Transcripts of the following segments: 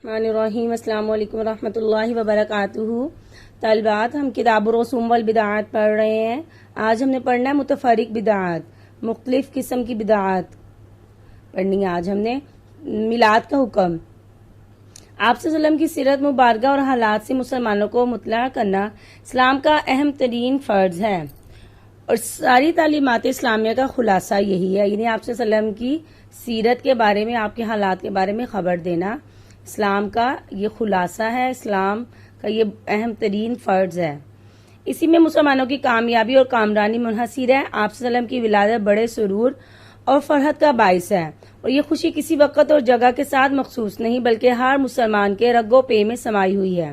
الرحیم السلام علیکم ورحمۃ اللہ وبرکاتہ۔ طالبات، ہم کتاب الرسوم والبدعات پڑھ رہے ہیں۔ آج ہم نے پڑھنا ہے متفرق بدعات، مختلف قسم کی بدعات پڑھنی ہے۔ آج ہم نے میلاد کا حکم، آپ صلی اللہ علیہ وسلم کی سیرت مبارکہ اور حالات سے مسلمانوں کو مطلع کرنا اسلام کا اہم ترین فرض ہے، اور ساری تعلیمات اسلامیہ کا خلاصہ یہی ہے، یعنی آپ صلی اللہ علیہ وسلم کی سیرت کے بارے میں، آپ کے حالات کے بارے میں خبر دینا اسلام کا یہ خلاصہ ہے، اسلام کا یہ اہم ترین فرض ہے۔ اسی میں مسلمانوں کی کامیابی اور کامرانی منحصر ہے۔ آپ صلی اللہ علیہ وسلم کی ولادت بڑے سرور اور فرحت کا باعث ہے، اور یہ خوشی کسی وقت اور جگہ کے ساتھ مخصوص نہیں بلکہ ہر مسلمان کے رگ و پے میں سمائی ہوئی ہے۔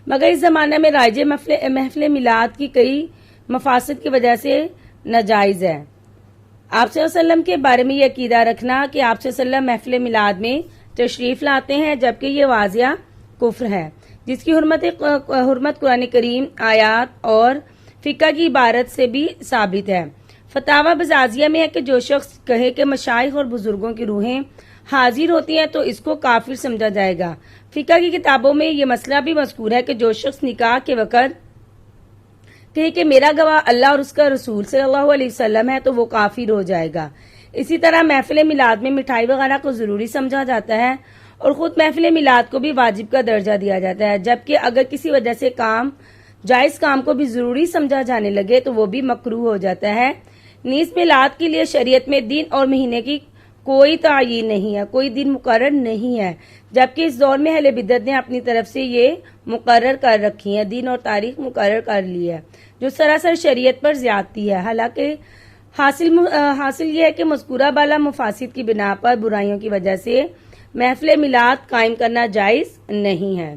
مگر اس زمانے میں رائج محفل میلاد کی کئی مفاسد کی وجہ سے ناجائز ہے۔ آپ صلی اللہ علیہ وسلم کے بارے میں یہ عقیدہ رکھنا کہ آپ صلی اللہ علیہ وسلم محفل میلاد میں تشریف لاتے ہیں، جبکہ یہ واضح کفر ہے، جس کی حرمت قرآن کریم، آیات اور فقہ کی عبارت سے بھی ثابت ہے۔ فتاوی بزازیہ میں ہے کہ جو شخص کہے کہ مشائخ اور بزرگوں کی روحیں حاضر ہوتی ہیں تو اس کو کافر سمجھا جائے گا۔ فقہ کی کتابوں میں یہ مسئلہ بھی مذکور ہے کہ جو شخص نکاح کے وقت کہے کہ میرا گواہ اللہ اور اس کا رسول صلی اللہ علیہ وسلم ہے تو وہ کافر ہو جائے گا۔ اسی طرح محفل میلاد میں مٹھائی وغیرہ کو ضروری سمجھا جاتا ہے، اور خود محفل میلاد کو بھی واجب کا درجہ دیا جاتا ہے، جبکہ اگر کسی وجہ سے جائز کام کو بھی ضروری سمجھا جانے لگے تو وہ بھی مکروہ ہو جاتا ہے۔ نیز میلاد کے لیے شریعت میں دن اور مہینے کی کوئی تعین نہیں ہے، کوئی دن مقرر نہیں ہے، جبکہ اس دور میں اہل بدعت نے اپنی طرف سے یہ مقرر کر رکھی ہے، دن اور تاریخ مقرر کر لی ہے، جو سراسر شریعت پر زیادتی ہے۔ حالانکہ حاصل یہ ہے کہ مذکورہ بالا مفاسد کی بنا پر برائیوں کی وجہ سے محفل میلاد قائم کرنا جائز نہیں ہے۔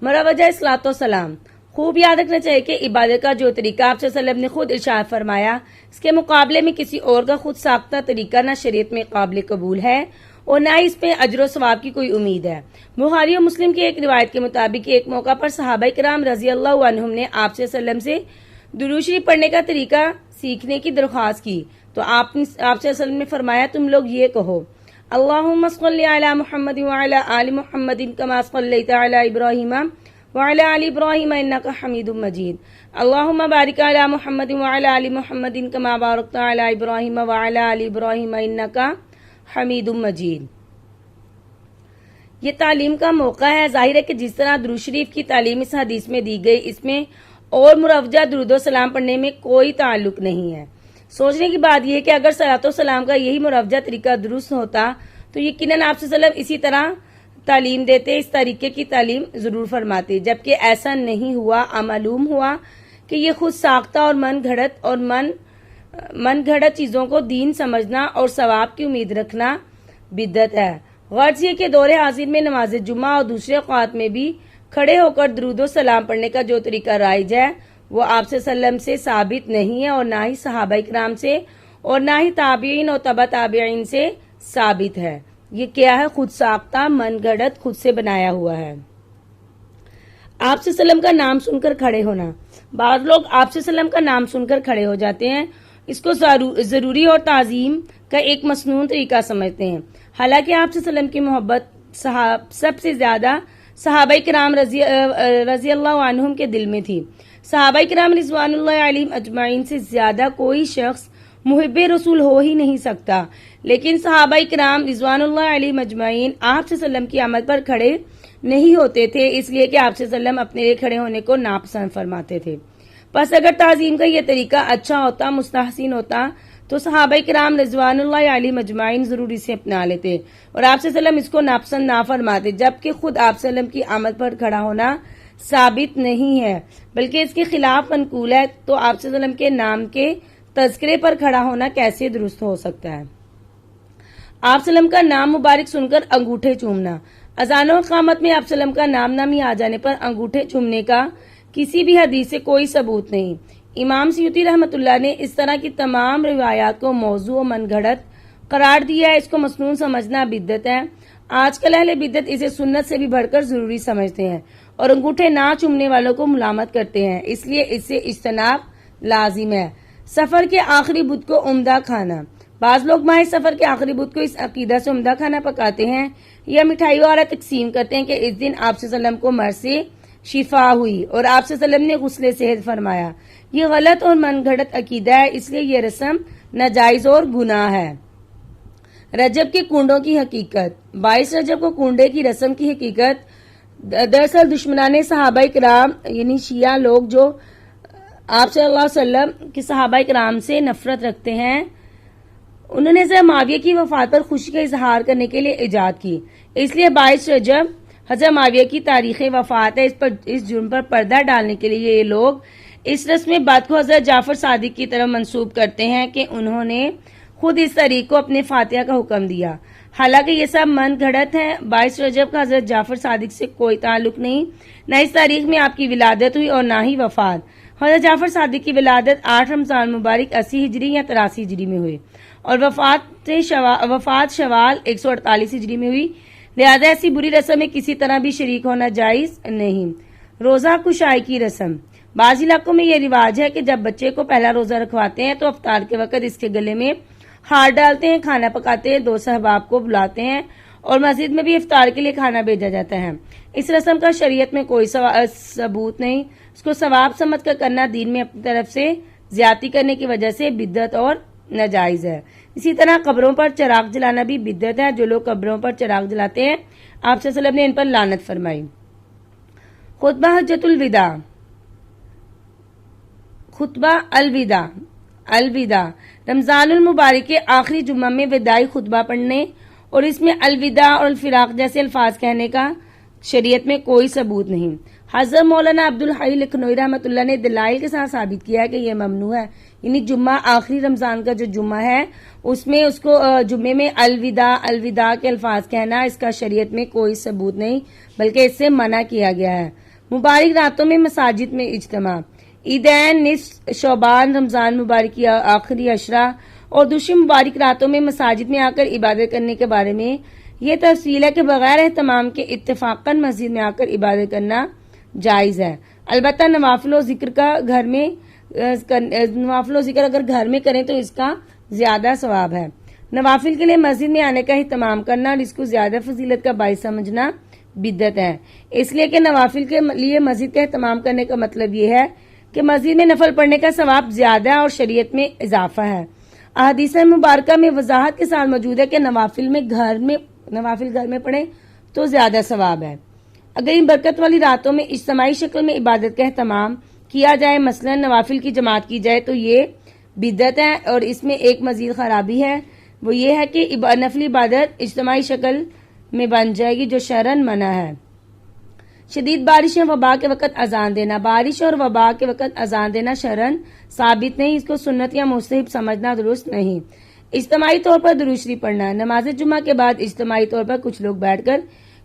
مروجہ اصلاۃ و سلام، خوب یاد رکھنا چاہیے کہ عبادت کا جو طریقہ آپ صلی اللہ علیہ وسلم نے خود ارشاد فرمایا، اس کے مقابلے میں کسی اور کا خود ساختہ طریقہ نہ شریعت میں قابل قبول ہے اور نہ ہی اس پہ اجر و ثواب کی کوئی امید ہے۔ بخاری اور مسلم کی ایک روایت کے مطابق ایک موقع پر صحابہ کرام رضی اللہ عنہم نے آپ صلی اللہ علیہ وسلم سے درود شریف پڑھنے کا طریقہ سیکھنے کی درخواست کی، تو آپ صلی اللہ علیہ وسلم نے فرمایا تم لوگ یہ کہو، اللہم صلی علی محمد وعلی آل محمد کما صلیت علی ابراہیم وعلی آل ابراہیم انک حمید مجید، اللہم بارک علی محمد وعلی آل محمد کما بارکت علی ابراہیم وعلی آل ابراہیم انک حمید مجید۔ یہ تعلیم کا موقع ہے۔ ظاہر ہے کہ جس طرح درود شریف کی تعلیم اس حدیث میں دی گئی، اس میں اور مروجہ درود و سلام پڑھنے میں کوئی تعلق نہیں ہے۔ سوچنے کی بات یہ ہے کہ اگر صلاۃ و سلام کا یہی مروجہ طریقہ درست ہوتا تو یقیناً آپ صلی اللہ علیہ وسلم اسی طرح تعلیم دیتے، اس طریقے کی تعلیم ضرور فرماتے، جبکہ ایسا نہیں ہوا۔ معلوم ہوا کہ یہ خود ساختہ اور من گھڑت چیزوں کو دین سمجھنا اور ثواب کی امید رکھنا بدعت ہے۔ غرض یہ کہ دور حاضر میں نماز جمعہ اور دوسرے اوقات میں بھی کھڑے ہو کر درود و سلام پڑھنے کا جو طریقہ رائج ہے وہ آپ صلی اللہ علیہ وسلم سے ثابت نہیں ہے، اور نہ ہی صحابہ کرام سے، اور نہ ہی تابعین اور تبع تابعین سے ثابت ہے۔ یہ کیا ہے؟ خود ساختہ، من گھڑت، خود سے بنایا ہوا ہے۔ آپ صلی اللہ علیہ وسلم کا نام سن کر کھڑے ہونا، بعض لوگ آپ صلی اللہ علیہ وسلم کا نام سن کر کھڑے ہو جاتے ہیں، اس کو ضروری اور تعظیم کا ایک مسنون طریقہ سمجھتے ہیں، حالانکہ آپ صلی اللہ علیہ وسلم کی محبت سب سے زیادہ صحابہ کرام رضی اللہ عنہم کے دل میں تھی۔ صحابہ کرام رضوان اللہ علیہم اجمعین سے زیادہ کوئی شخص محب رسول ہو ہی نہیں سکتا، لیکن صحابہ کرام رضوان اللہ علیہم اجمعین آپ صلی اللہ علیہ وسلم کی آمد پر کھڑے نہیں ہوتے تھے، اس لیے کہ آپ صلی اللہ علیہ وسلم اپنے لیے کھڑے ہونے کو ناپسند فرماتے تھے۔ پس اگر تعظیم کا یہ طریقہ اچھا ہوتا، مستحسن ہوتا، تو صحابہ کرام رضوان اللہ علیہم اجمعین ضرور اسے اپنا لیتے، اور آپ صلی اللہ علیہ وسلم اس کو ناپسند نہ فرماتے، جبکہ خود آپ صلی اللہ علیہ وسلم کی آمد پر کھڑا ہونا ثابت نہیں ہے بلکہ اس کے خلاف منقول ہے، تو آپ صلی اللہ علیہ وسلم کے نام کے تذکرے پر کھڑا ہونا کیسے درست ہو سکتا ہے؟ آپ صلی اللہ علیہ وسلم کا نام مبارک سن کر انگوٹھے چومنا، اذان و اقامت میں آپ صلی اللہ علیہ وسلم کا نام نامی آ جانے پر انگوٹھے چومنے کا کسی بھی حدیث سے کوئی ثبوت نہیں۔ امام سیوطی رحمۃ اللہ نے اس طرح کی تمام روایات کو موضوع و من گھڑت قرار دیا ہے، اس کو مسنون سمجھنا بدعت ہے۔ آج کل اہل بدعت اسے سنت سے بھی بڑھ کر ضروری سمجھتے ہیں اور انگوٹھے نہ چومنے والوں کو ملامت کرتے ہیں، اس لیے اس سے اجتناب لازم ہے۔ سفر کے آخری بدھ کو عمدہ کھانا، بعض لوگ ماہ سفر کے آخری بدھ کو اس عقیدہ سے عمدہ کھانا پکاتے ہیں یا مٹھائی وغیرہ تقسیم کرتے ہیں کہ اس دن آپ صلی اللہ علیہ وسلم کو مرض سے شفا ہوئی اور آپ صلی اللہ علیہ وسلم نے غسل صحت فرمایا۔ یہ غلط اور من گھڑت عقیدہ ہے، اس لیے یہ رسم ناجائز اور گناہ ہے۔ رجب کے کنڈوں کی حقیقت۔ 22 رجب کو کنڈے کی رسم کی حقیقت دراصل دشمنان صحابہ کرام یعنی شیعہ لوگ جو آپ صلی اللہ علیہ وسلم کے صحابہ کرام سے نفرت رکھتے ہیں، انہوں نے حضرت معاویہ کی وفات پر خوشی کا اظہار کرنے کے لیے ایجاد کی، اس لیے 22 رجب حضرت معاویہ کی تاریخ وفات ہے۔ اس جرم پر پردہ ڈالنے کے لیے یہ لوگ اس رسم بات کو حضرت جعفر صادق کی طرف منسوب کرتے ہیں کہ انہوں نے خود اس تاریخ کو اپنے فاتحہ کا حکم دیا، حالانکہ یہ سب من گھڑت ہے۔ 22 رجب کا حضرت جعفر صادق سے کوئی تعلق نہیں، نہ اس تاریخ میں آپ کی ولادت ہوئی اور نہ ہی وفات۔ حضرت جعفر صادق کی ولادت 8 رمضان مبارک 80 ہجری یا 83 ہجری میں ہوئی اور وفات شوال 148 ہجری میں ہوئی، لہذا ایسی بری رسم میں کسی طرح بھی شریک ہونا جائز نہیں۔ روزہ کشائی کی رسم۔ بعض علاقوں میں یہ رواج ہے کہ جب بچے کو پہلا روزہ رکھواتے ہیں تو افطار کے وقت اس کے گلے میں ہار ڈالتے ہیں، کھانا پکاتے ہیں، 2 صحباب کو بلاتے ہیں اور مسجد میں بھی افطار کے لیے کھانا بھیجا جاتا ہے۔ اس رسم کا شریعت میں کوئی ثبوت نہیں، اس کو ثواب سمجھ کر کرنا دین میں اپنی طرف سے زیادتی کرنے کی وجہ سے بدعت اور ناجائز ہے۔ اسی طرح قبروں پر چراغ جلانا بھی بدعت ہے۔ جو لوگ قبروں پر چراغ جلاتے ہیں آپ صلی اللہ علیہ وسلم نے ان پر لعنت فرمائی۔ خطبہ حجۃ الوداع۔ خطبہ الوداع رمضان المبارک کے آخری جمعہ میں وداعی خطبہ پڑھنے اور اس میں الوداع اور الفراق جیسے الفاظ کہنے کا شریعت میں کوئی ثبوت نہیں۔ حضرت مولانا عبدالحی لکھنوی رحمۃ اللہ نے دلائل کے ساتھ ثابت کیا ہے کہ یہ ممنوع ہے، یعنی جمعہ آخری رمضان کا جو جمعہ ہے اس میں اس کو جمعے میں الوداع کے الفاظ کہنا اس کا شریعت میں کوئی ثبوت نہیں، بلکہ اس سے منع کیا گیا ہے۔ مبارک راتوں میں مساجد میں اجتماع۔ عیدین، نصف شعبان، رمضان مبارک کی آخری عشرہ اور دوسری مبارک راتوں میں مساجد میں آ کر عبادت کرنے کے بارے میں یہ تفصیل ہے کہ بغیر اہتمام کے اتفاقاً مسجد میں آ کر عبادت کرنا جائز ہے۔ البتہ نوافل و ذکر اگر گھر میں کریں تو اس کا زیادہ ثواب ہے۔ نوافل کے لیے مسجد میں آنے کا اہتمام کرنا اور اس کو زیادہ فضیلت کا باعث سمجھنا بدعت ہے، اس لیے کہ نوافل کے لیے مسجد کا اہتمام کرنے کا مطلب یہ ہے کہ مسجد میں نفل پڑھنے کا ثواب زیادہ ہے اور شریعت میں اضافہ ہے۔ احادیث مبارکہ میں وضاحت کے ساتھ موجود ہے کہ نوافل گھر میں پڑھیں تو زیادہ ثواب ہے۔ اگر ان برکت والی راتوں میں اجتماعی شکل میں عبادت کا اہتمام کیا جائے، مثلا نوافل کی جماعت کی جائے، تو یہ بدعت ہے اور اس میں ایک مزید خرابی ہے، وہ یہ ہے کہ نفلی عبادت اجتماعی شکل میں بن جائے گی جو شرعاً منع ہے۔ شدید بارش یا وبا کے وقت اذان دینا۔ بارش اور وبا کے وقت اذان دینا شرعاً ثابت نہیں، اس کو سنت یا مستحب سمجھنا درست نہیں۔ اجتماعی طور پر درود شریف پڑھنا۔ نماز جمعہ کے بعد اجتماعی طور پر کچھ لوگ بیٹھ کر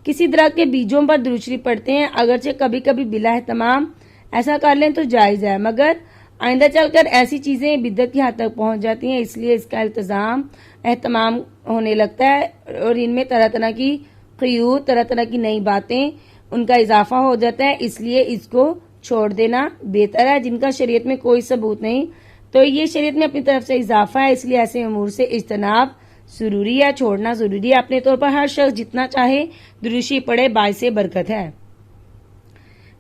کسی درخت کے بیجوں پر درود شریف پڑھتے ہیں، اگرچہ کبھی کبھی بلا اہتمام ایسا کر لیں تو جائز ہے، مگر آئندہ چل کر ایسی چیزیں بدعت کی حد تک پہنچ جاتی ہیں، اس لیے اس کا اہتمام ہونے لگتا ہے اور ان میں طرح طرح کی قیود، طرح طرح کی نئی باتیں ان کا اضافہ ہو جاتا ہے، اس لیے اس کو چھوڑ دینا بہتر ہے۔ جن کا شریعت میں کوئی ثبوت نہیں تو یہ شریعت میں اپنی طرف سے اضافہ ہے، اس لیے ایسے امور سے اجتناب ضروری ہے، چھوڑنا ضروری ہے۔ اپنے طور پر ہر شخص جتنا چاہے درود شریف پڑھے، باعث برکت ہے۔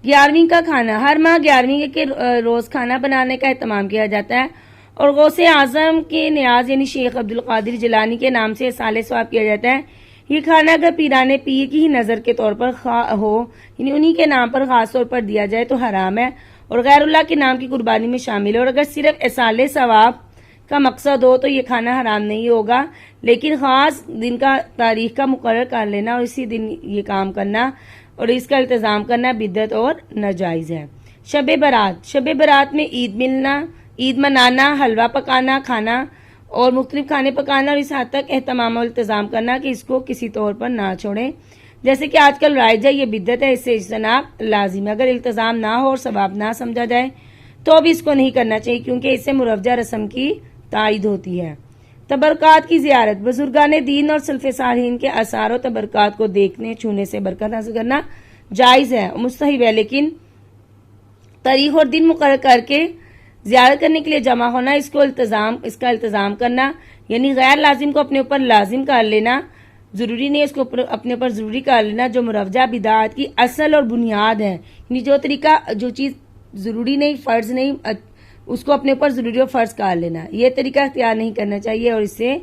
11ویں کا کھانا۔ ہر ماہ 11ویں کے روز کھانا بنانے کا اہتمام کیا جاتا ہے اور غوث اعظم کے نیاز یعنی شیخ عبدالقادر جیلانی کے نام سے اصالِ ثواب کیا جاتا ہے۔ یہ کھانا اگر پیران پیر کی ہی نظر کے طور پر ہو، یعنی انہی کے نام پر خاص طور پر دیا جائے تو حرام ہے اور غیر اللہ کے نام کی قربانی میں شامل ہے، اور اگر صرف اصالِ ثواب کا مقصد ہو تو یہ کھانا حرام نہیں ہوگا، لیکن خاص دن کا تاریخ کا مقرر کر لینا اور اسی دن یہ کام کرنا اور اس کا التزام کرنا بدعت اور ناجائز ہے۔ شب برات۔ شب برات میں عید منانا، حلوہ پکانا، کھانا اور مختلف کھانے پکانا اور اس حد تک اہتمام اور التزام کرنا کہ اس کو کسی طور پر نہ چھوڑیں، جیسے کہ آج کل رائج ہے، یہ بدعت ہے، اس سے اجتناب لازم ہے۔ اگر التزام نہ ہو اور ثواب نہ سمجھا جائے تو بھی اس کو نہیں کرنا چاہیے، کیونکہ اس سے مروجہ رسم کی تائید ہوتی ہے۔ تبرکات کی زیارت۔ بزرگان دین اور سلف صالحین کے آثار و تبرکات کو دیکھنے چھونے سے برکت حاصل کرنا جائز ہے، مستحب ہے، لیکن تاریخ اور دن مقرر کر کے زیارت کرنے کے لیے جمع ہونا، اس کا التزام کرنا یعنی غیر لازم کو اپنے اوپر لازم کر لینا، ضروری نہیں اس کو اپنے اوپر ضروری کر لینا، جو مروجہ بدعات کی اصل اور بنیاد ہے، یعنی جو طریقہ جو چیز ضروری نہیں فرض نہیں اس کو اپنے اوپر ضروری اور فرض کر لینا، یہ طریقہ اختیار نہیں کرنا چاہیے اور اس سے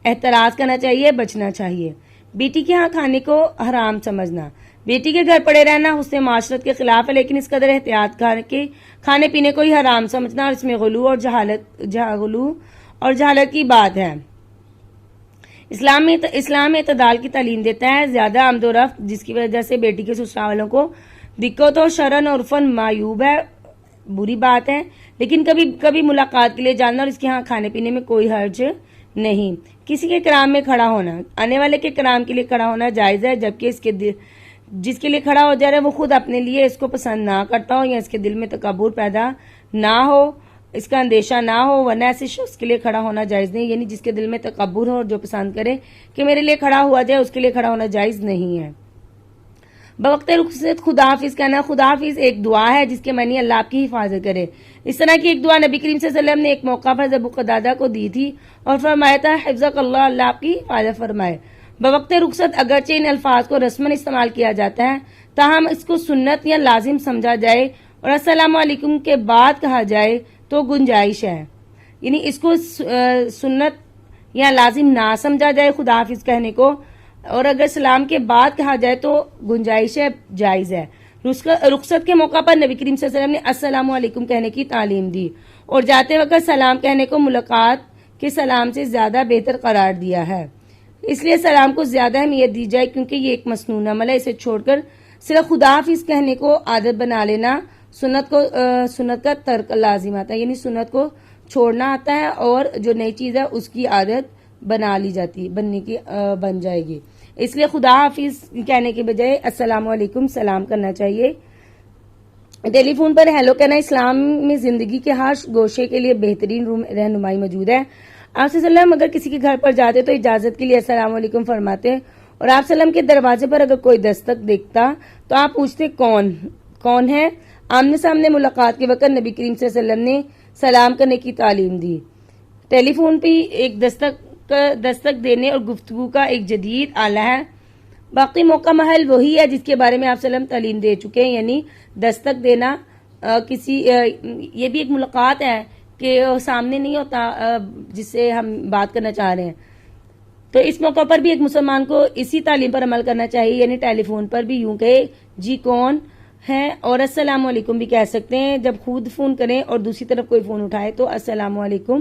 احتراز کرنا چاہیے، بچنا چاہیے۔ بیٹی کے ہاں کھانے کو حرام سمجھنا، بیٹی کے گھر پڑے رہنا حسن معاشرت کے خلاف ہے، لیکن اس قدر احتیاط کر کے کھانے پینے کو ہی حرام سمجھنا اور اس میں غلو اور جہالت کی بات ہے۔ اسلام اعتدال کی تعلیم دیتا ہے، زیادہ آمد و رفت جس کی وجہ سے بیٹی کے سسرال والوں کو دقت و شرن اور عرفن معیوب ہے، بری بات ہے، لیکن کبھی کبھی ملاقات کے لیے جانا اور اس کے ہاں کھانے پینے میں کوئی حرج نہیں۔ کسی کے کرام میں کھڑا ہونا، آنے والے کے کرام کے لیے کھڑا ہونا جائز ہے، جبکہ جس کے لیے کھڑا ہو جا رہا ہے وہ خود اپنے لیے اس کو پسند نہ کرتا ہو یا اس کے دل میں تکبر پیدا نہ ہو، اس کا اندیشہ نہ ہو، ورنہ ایسے شخص کے لیے کھڑا ہونا جائز نہیں، یعنی جس کے دل میں تکبر ہو اور جو پسند کرے کہ میرے لیے کھڑا ہوا جائے اس کے لیے کھڑا ہونا جائز نہیں ہے۔ بوقت رخصت خدا حافظ کہنا، خدا حافظ ایک دعا ہے جس کے معنی اللہ آپ کی حفاظت کرے۔ اس طرح کی ایک دعا نبی کریم صلی اللہ علیہ وسلم نے ایک موقع پر ابو قتادہ کو دی تھی اور فرمایا تھا حفظک اللہ، اللہ آپ کی حفاظت فرمائے۔ بوقت رخصت اگرچہ ان الفاظ کو رسماً استعمال کیا جاتا ہے، تاہم اس کو سنت یا لازم سمجھا جائے اور السلام علیکم کے بعد کہا جائے تو گنجائش ہے، یعنی اس کو سنت یا لازم نہ سمجھا جائے خدا حافظ کہنے کو، اور اگر سلام کے بعد کہا جائے تو گنجائش ہے، جائز ہے۔ رخصت کے موقع پر نبی کریم صلی اللہ علیہ وسلم نے السلام علیکم کہنے کی تعلیم دی اور جاتے وقت سلام کہنے کو ملاقات کے سلام سے زیادہ بہتر قرار دیا ہے، اس لیے سلام کو زیادہ اہمیت دی جائے کیونکہ یہ ایک مسنون عمل ہے، اسے چھوڑ کر صرف خدا حافظ کہنے کو عادت بنا لینا سنت کا ترک لازم آتا ہے، یعنی سنت کو چھوڑنا آتا ہے اور جو نئی چیز ہے اس کی عادت بن جائے گی، اس لیے خدا حافظ کہنے کے بجائے السلام علیکم سلام کرنا چاہیے۔ ٹیلی فون پر ہیلو کہنا، اسلام میں زندگی کے ہر گوشے کے لیے بہترین رہنمائی موجود ہے۔ آپ صلی اللہ علیہ وسلم اگر کسی کے گھر پر جاتے تو اجازت کے لیے السلام علیکم فرماتے اور آپ صلی اللہ علیہ وسلم کے دروازے پر اگر کوئی دستک دیکھتا تو آپ پوچھتے کون ہے۔ آمنے سامنے ملاقات کے وقت نبی کریم صلی اللہ علیہ وسلم نے سلام کرنے کی تعلیم دی۔ ٹیلی فون پہ ایک دستک دینے اور گفتگو کا ایک جدید آلہ ہے، باقی موقع محل وہی ہے جس کے بارے میں آپ صلی اللہ علیہ وسلم تعلیم دے چکے ہیں، یعنی دستک دینا یہ بھی ایک ملاقات ہے کہ سامنے نہیں ہوتا جس سے ہم بات کرنا چاہ رہے ہیں، تو اس موقع پر بھی ایک مسلمان کو اسی تعلیم پر عمل کرنا چاہیے، یعنی ٹیلی فون پر بھی یوں کہے جی کون ہے اور السلام علیکم بھی کہہ سکتے ہیں، جب خود فون کریں اور دوسری طرف کوئی فون اٹھائے تو السلام علیکم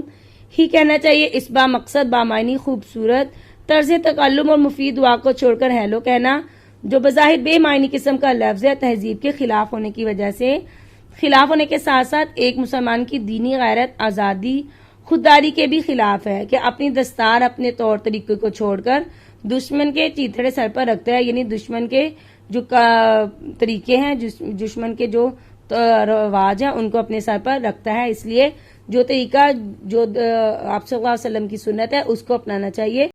ہی کہنا چاہیے۔ اس با مقصد بامعنی خوبصورت طرز تکلم اور مفید دعا کو چھوڑ کر ہیلو کہنا جو بظاہر بے معنی قسم کا لفظ ہے، تہذیب کے خلاف ہونے کی وجہ سے خلاف ہونے کے ساتھ ساتھ ایک مسلمان کی دینی غیرت، آزادی، خودداری کے بھی خلاف ہے کہ اپنی دستار اپنے طور طریقے کو چھوڑ کر دشمن کے چیتڑے سر پر رکھتا ہے، یعنی دشمن کے جو طریقے ہیں، دشمن کے جو رواج ہیں ان کو اپنے سر پر رکھتا ہے، اس لیے جو طریقہ جو آپ صلی اللہ علیہ وسلم کی سنت ہے اس کو اپنانا چاہیے۔